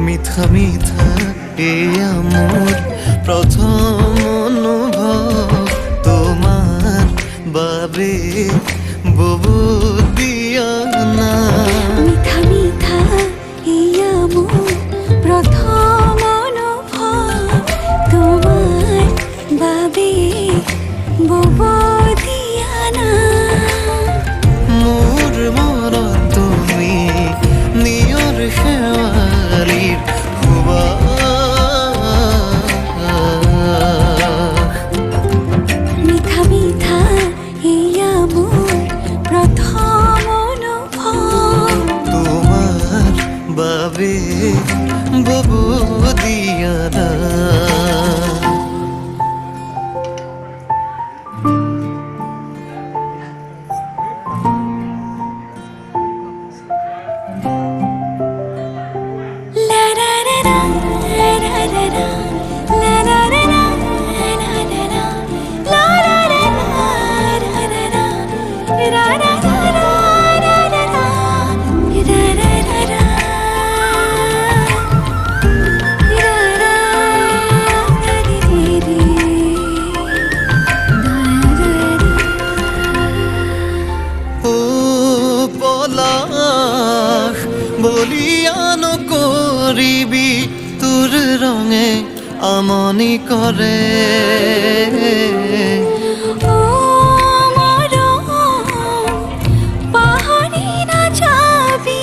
মিঠা মিঠা এয়া মোৰ প্ৰথম অনুভৱ তোমাৰ বাবে ববু দিয়া না মিঠা মিঠা এয়া মোৰ প্ৰথম অনুভৱ তোমাৰ বাবে বব দিয়া না মোৰ মনত তুমি নিয়ৰ শেৱালিৰ মিঠা মিঠা এয়া মোৰ প্ৰথম অনুভৱ তোমাৰ বাবে ববু দিয়া না বলিয়ান কৰিবি তোৰ ৰঙে আমনি কৰে পাহৰি নাযাবি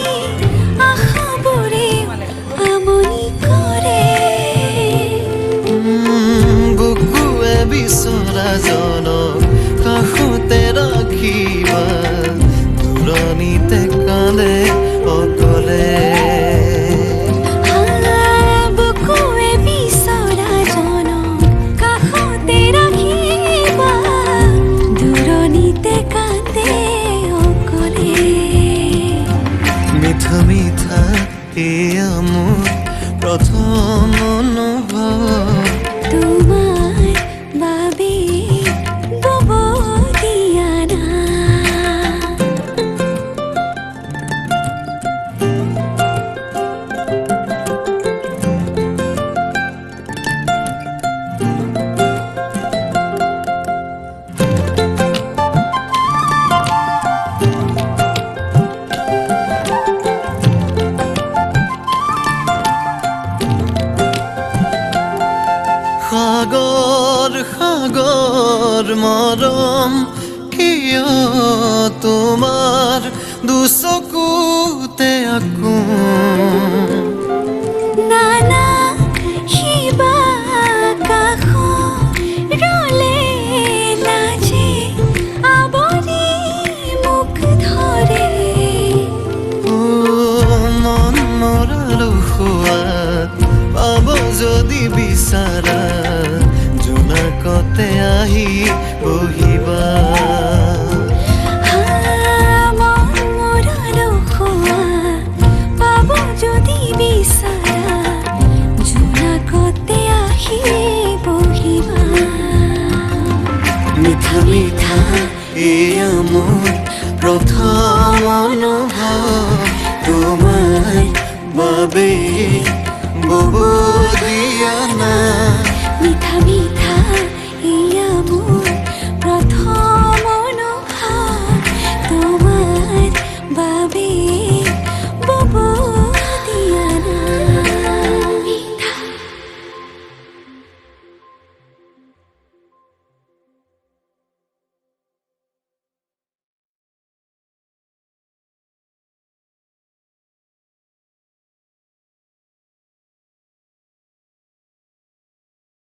আশাবোৰে আমনি কৰে বুকুৱে বিচৰা জনক কাষতে ৰাখিবা দূৰণিতে কান্দে অকলে বুকুৱে বিচৰা জনক কাষতে ৰাখিবা দূৰণিতে কান্দে অকলে মিঠা মিঠা এয়া মোৰ প্ৰথম অনুভৱ তোমাৰ বাবে বব দিয়া না সাগৰ সাগৰ মৰম কিয় তোমাৰ দুচকুতে আকো নানা শিবা কাষৰলে লাজে আৱৰি মোক ধৰে মন মৰালো সোৱাদ পাব যদি বিচাৰা জোনাকতে আহি বহিবা পাব যদি বিচাৰা জোনাকতে আহি বহিবা মিঠা মিঠা এয়া মোৰ প্ৰথম অনুভৱ তোমাৰ বাবে ববু দিয়া না মিঠা